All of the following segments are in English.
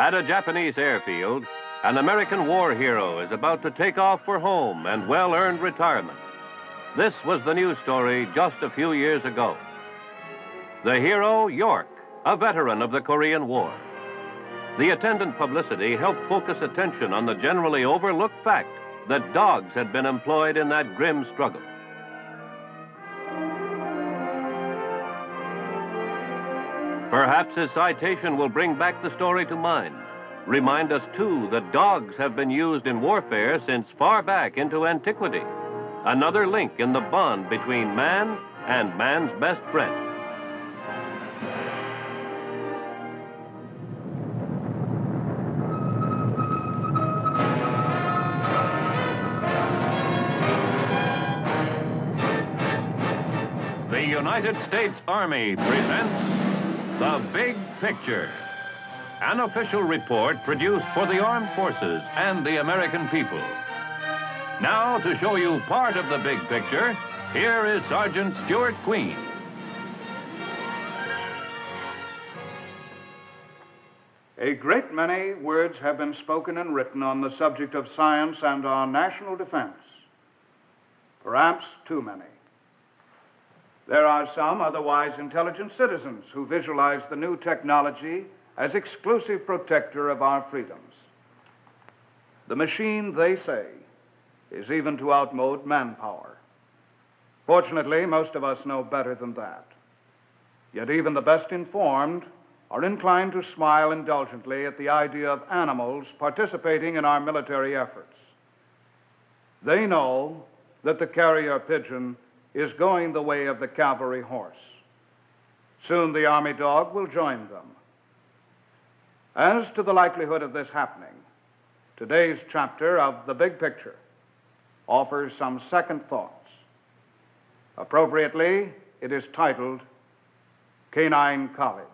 At a Japanese airfield, an American war hero is about to take off for home and well-earned retirement. This was the news story just a few years ago. The hero, York, a veteran of the Korean War. The attendant publicity helped focus attention on the generally overlooked fact that dogs had been employed in that grim struggle. Perhaps his citation will bring back the story to mind. Remind us, too, that dogs have been used in warfare since far back into antiquity. Another link in the bond between man and man's best friend. The United States Army presents The Big Picture, an official report produced for the armed forces and the American people. Now, to show you part of the big picture, here is Sergeant Stuart Queen. A great many words have been spoken and written on the subject of science and our national defense. Perhaps too many. There are some otherwise intelligent citizens who visualize the new technology as exclusive protector of our freedoms. The machine, they say, is even to outmode manpower. Fortunately, most of us know better than that. Yet even the best informed are inclined to smile indulgently at the idea of animals participating in our military efforts. They know that the carrier pigeon is going the way of the cavalry horse. Soon the army dog will join them. As to the likelihood of this happening, today's chapter of The Big Picture offers some second thoughts. Appropriately, it is titled Canine College.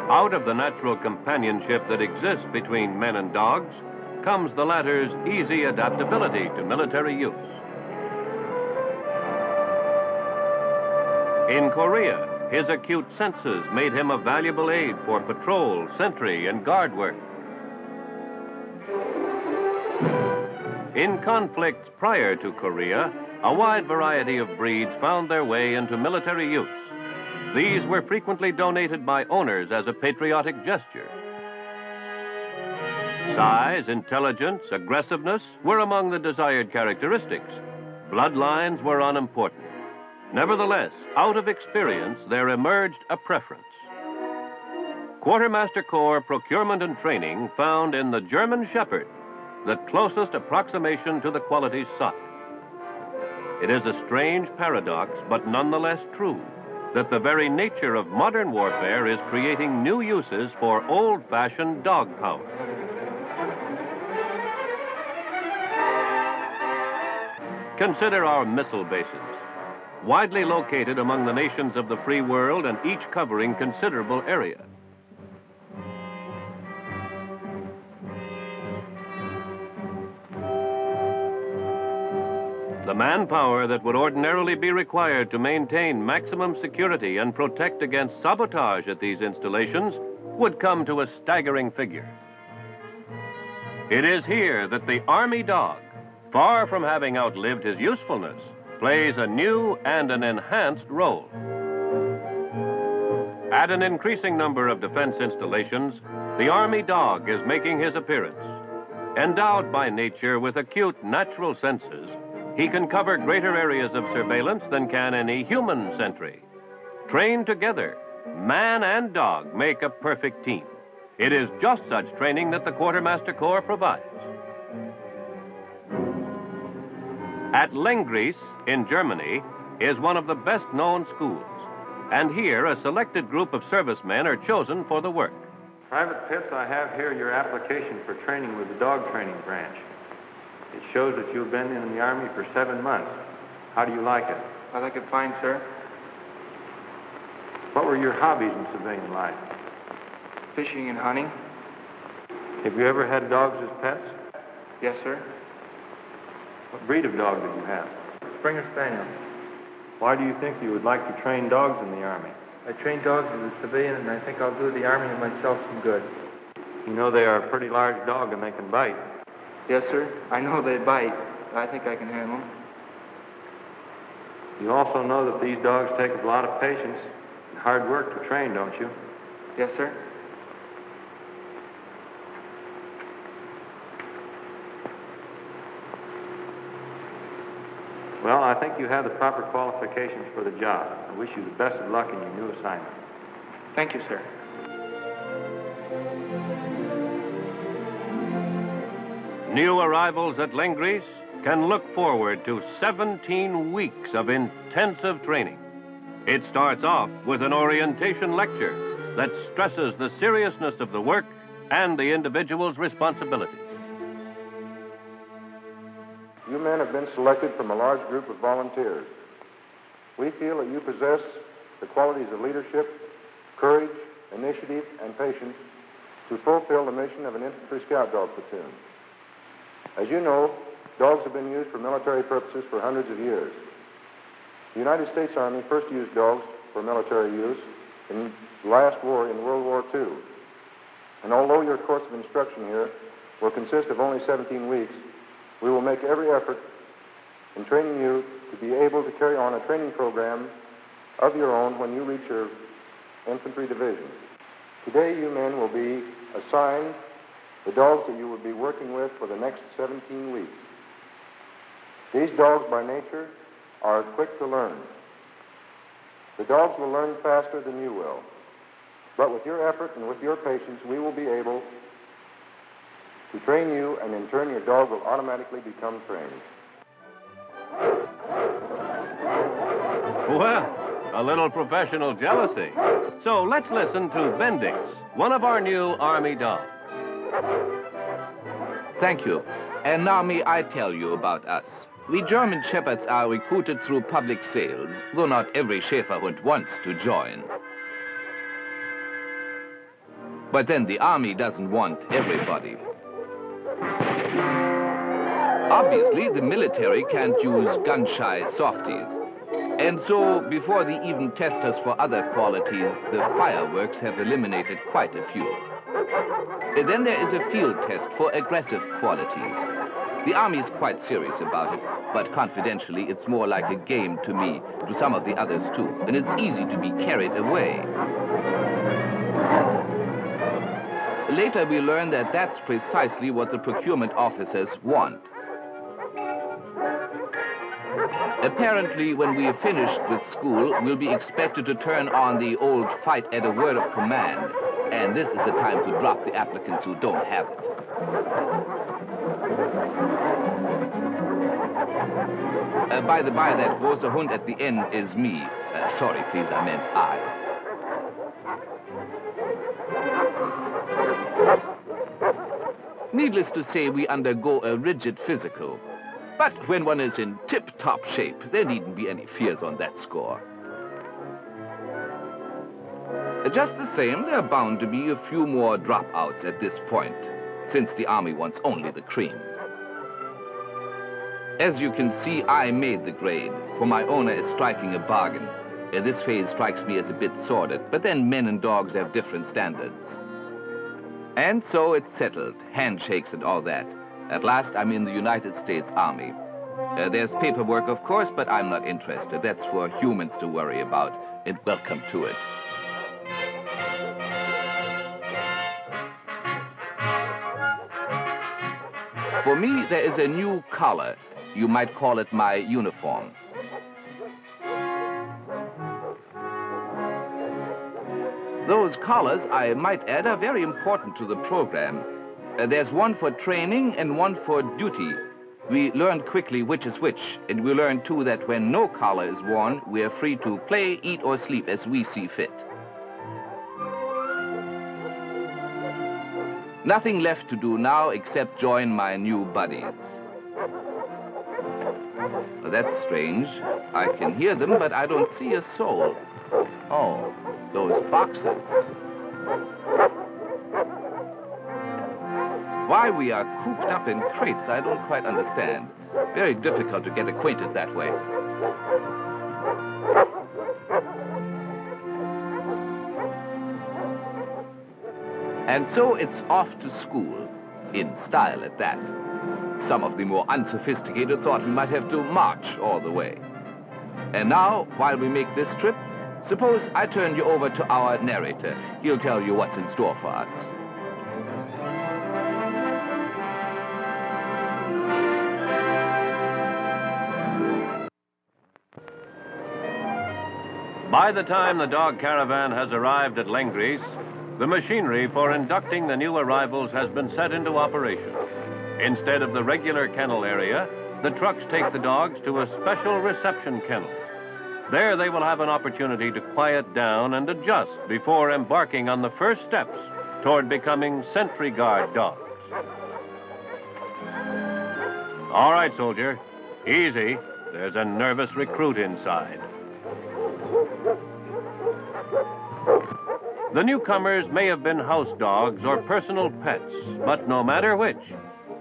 Out of the natural companionship that exists between men and dogs comes the latter's easy adaptability to military use. In Korea, his acute senses made him a valuable aid for patrol, sentry, and guard work. In conflicts prior to Korea, a wide variety of breeds found their way into military use. These were frequently donated by owners as a patriotic gesture. Size, intelligence, aggressiveness were among the desired characteristics. Bloodlines were unimportant. Nevertheless, out of experience, there emerged a preference. Quartermaster Corps Procurement and Training found in the German Shepherd the closest approximation to the qualities sought. It is a strange paradox, but nonetheless true, that the very nature of modern warfare is creating new uses for old-fashioned dog power. Consider our missile bases, widely located among the nations of the free world and each covering considerable area. The manpower that would ordinarily be required to maintain maximum security and protect against sabotage at these installations would come to a staggering figure. It is here that the Army dog, far from having outlived his usefulness, plays a new and an enhanced role. At an increasing number of defense installations, the Army dog is making his appearance. Endowed by nature with acute natural senses, he can cover greater areas of surveillance than can any human sentry. Trained together, man and dog make a perfect team. It is just such training that the Quartermaster Corps provides. At Lenggries in Germany is one of the best-known schools, and here a selected group of servicemen are chosen for the work. Private Pitts, I have here your application for training with the dog training branch. It shows that you've been in the Army for 7 months. How do you like it? I like it fine, sir. What were your hobbies in civilian life? Fishing and hunting. Have you ever had dogs as pets? Yes, sir. What breed of dog did you have? Springer Spaniel. Why do you think you would like to train dogs in the Army? I train dogs as a civilian, and I think I'll do the Army and myself some good. You know they are a pretty large dog and they can bite. Yes, sir. I know they bite. I think I can handle them. You also know that these dogs take a lot of patience and hard work to train, don't you? Yes, sir. Well, I think you have the proper qualifications for the job. I wish you the best of luck in your new assignment. Thank you, sir. New arrivals at Lengries can look forward to 17 weeks of intensive training. It starts off with an orientation lecture that stresses the seriousness of the work and the individual's responsibilities. You men have been selected from a large group of volunteers. We feel that you possess the qualities of leadership, courage, initiative, and patience to fulfill the mission of an infantry scout dog platoon. As you know, dogs have been used for military purposes for hundreds of years. The United States Army first used dogs for military use in the last war in World War II. And although your course of instruction here will consist of only 17 weeks, we will make every effort in training you to be able to carry on a training program of your own when you reach your infantry division. Today, you men will be assigned the dogs that you will be working with for the next 17 weeks. These dogs, by nature, are quick to learn. The dogs will learn faster than you will. But with your effort and with your patience, we will be able to train you, and in turn, your dog will automatically become trained. Well, a little professional jealousy. So let's listen to Bendix, one of our new Army dogs. Thank you. And now may I tell you about us. We German Shepherds are recruited through public sales, though not every Schäferhund wants to join. But then the Army doesn't want everybody. Obviously, the military can't use gun-shy softies. And so, before they even test us for other qualities, the fireworks have eliminated quite a few. Then there is a field test for aggressive qualities. The Army is quite serious about it, but confidentially, it's more like a game to me, to some of the others too, and it's easy to be carried away. Later, we learn that that's precisely what the procurement officers want. Apparently, when we are finished with school, we'll be expected to turn on the old fight at a word of command, and this is the time to drop the applicants who don't have it. By the by, that große Hund at the end is me. Sorry, please, I meant I. Needless to say, we undergo a rigid physical. But when one is in tip-top shape, there needn't be any fears on that score. Just the same, there are bound to be a few more dropouts at this point, since the Army wants only the cream. As you can see, I made the grade, for my owner is striking a bargain. This phase strikes me as a bit sordid, but then men and dogs have different standards. And so it's settled, handshakes and all that. At last, I'm in the United States Army. There's paperwork, of course, but I'm not interested. That's for humans to worry about, and welcome to it. For me, there is a new collar. You might call it my uniform. Those collars, I might add, are very important to the program. There's one for training and one for duty. We learn quickly which is which, and we learn, too, that when no collar is worn, we are free to play, eat, or sleep as we see fit. Nothing left to do now except join my new buddies. That's strange. I can hear them, but I don't see a soul. Oh, those boxes. Why we are cooped up in crates, I don't quite understand. Very difficult to get acquainted that way. And so it's off to school, in style at that. Some of the more unsophisticated thought we might have to march all the way. And now, while we make this trip, suppose I turn you over to our narrator. He'll tell you what's in store for us. By the time the dog caravan has arrived at Lengries, the machinery for inducting the new arrivals has been set into operation. Instead of the regular kennel area, the trucks take the dogs to a special reception kennel. There they will have an opportunity to quiet down and adjust before embarking on the first steps toward becoming sentry guard dogs. All right, soldier. Easy. There's a nervous recruit inside. The newcomers may have been house dogs or personal pets, but no matter which,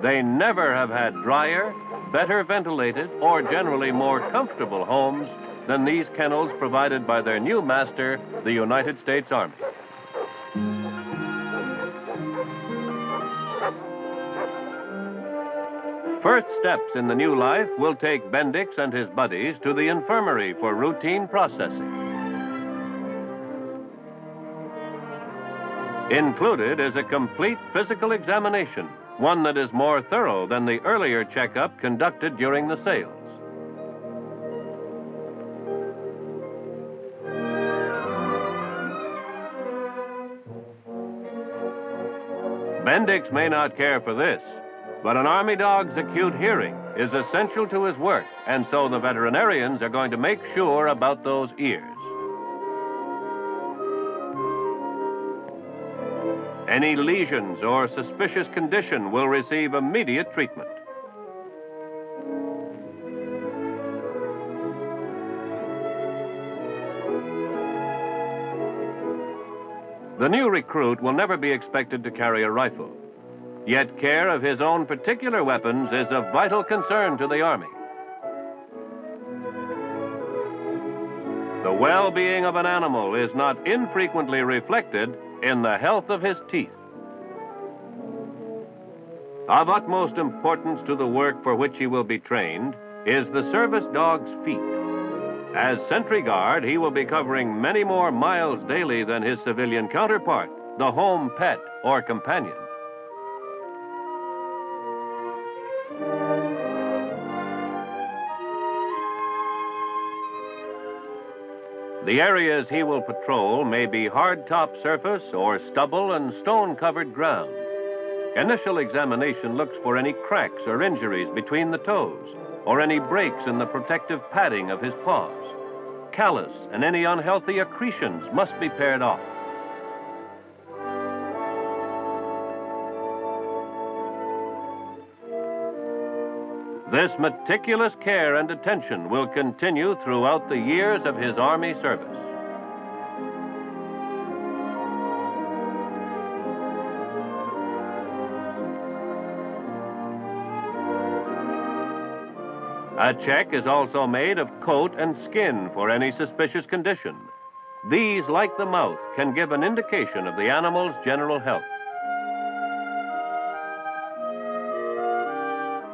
they never have had drier, better ventilated, or generally more comfortable homes than these kennels provided by their new master, the United States Army. First steps in the new life will take Bendix and his buddies to the infirmary for routine processing. Included is a complete physical examination, one that is more thorough than the earlier checkup conducted during the sales. Bendix may not care for this, but an Army dog's acute hearing is essential to his work, and so the veterinarians are going to make sure about those ears. Any lesions or suspicious condition will receive immediate treatment. The new recruit will never be expected to carry a rifle. Yet care of his own particular weapons is of vital concern to the Army. The well-being of an animal is not infrequently reflected in the health of his teeth. Of utmost importance to the work for which he will be trained is the service dog's feet. As sentry guard, he will be covering many more miles daily than his civilian counterpart, the home pet or companion. The areas he will patrol may be hard-top surface or stubble and stone-covered ground. Initial examination looks for any cracks or injuries between the toes, or any breaks in the protective padding of his paws. Callus and any unhealthy accretions must be pared off. This meticulous care and attention will continue throughout the years of his Army service. A check is also made of coat and skin for any suspicious condition. These, like the mouth, can give an indication of the animal's general health.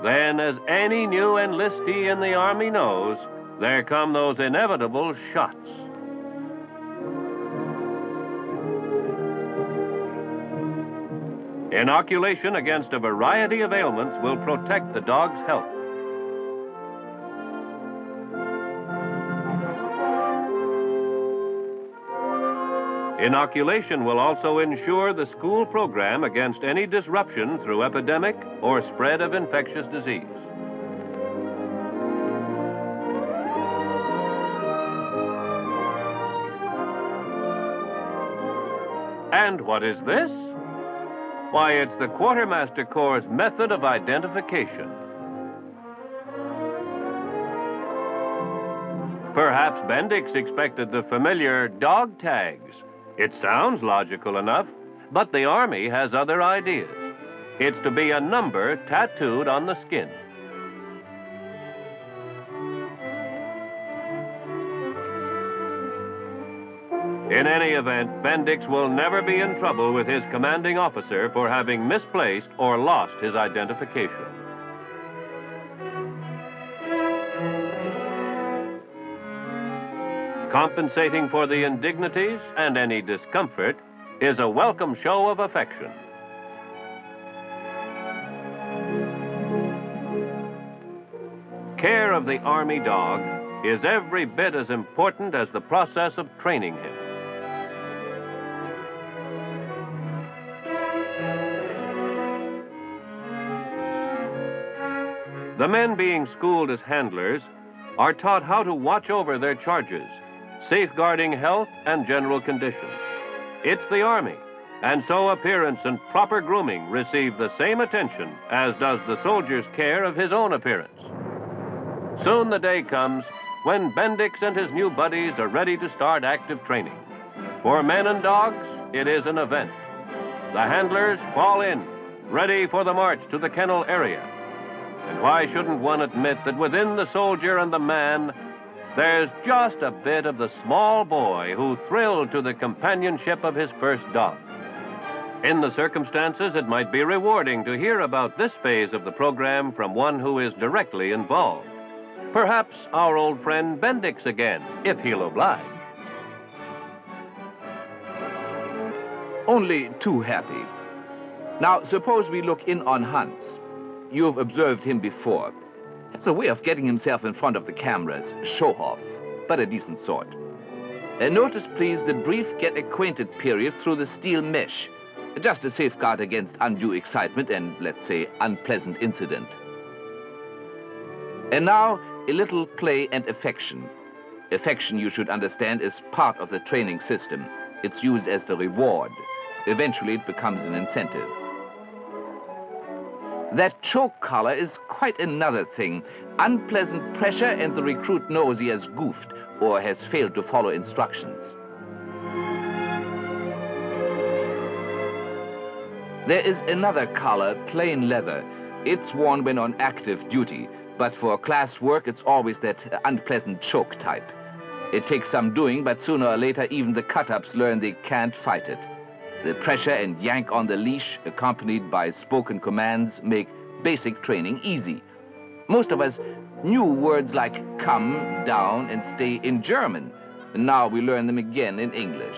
Then, as any new enlistee in the Army knows, there come those inevitable shots. Inoculation against a variety of ailments will protect the dog's health. Inoculation will also ensure the school program against any disruption through epidemic or spread of infectious disease. And what is this? Why, it's the Quartermaster Corps' method of identification. Perhaps Bendix expected the familiar dog tags. It sounds logical enough, but the Army has other ideas. It's to be a number tattooed on the skin. In any event, Bendix will never be in trouble with his commanding officer for having misplaced or lost his identification. Compensating for the indignities and any discomfort is a welcome show of affection. Care of the Army dog is every bit as important as the process of training him. The men being schooled as handlers are taught how to watch over their charges, safeguarding health and general condition. It's the Army, and so appearance and proper grooming receive the same attention as does the soldier's care of his own appearance. Soon the day comes when Bendix and his new buddies are ready to start active training. For men and dogs, it is an event. The handlers fall in, ready for the march to the kennel area. And why shouldn't one admit that within the soldier and the man, there's just a bit of the small boy who thrilled to the companionship of his first dog. In the circumstances, it might be rewarding to hear about this phase of the program from one who is directly involved. Perhaps our old friend Bendix again, if he'll oblige. Only too happy. Now, suppose we look in on Hans. You've observed him before. It's a way of getting himself in front of the cameras, show off, but a decent sort. And notice, please, the brief get-acquainted period through the steel mesh, just a safeguard against undue excitement and, let's say, unpleasant incident. And now, a little play and affection. Affection, you should understand, is part of the training system. It's used as the reward. Eventually, it becomes an incentive. That choke collar is quite another thing. Unpleasant pressure, and the recruit knows he has goofed or has failed to follow instructions. There is another collar, plain leather. It's worn when on active duty, but for class work, it's always that unpleasant choke type. It takes some doing, but sooner or later, even the cut-ups learn they can't fight it. The pressure and yank on the leash, accompanied by spoken commands, make basic training easy. Most of us knew words like come, down, and stay in German, and now we learn them again in English.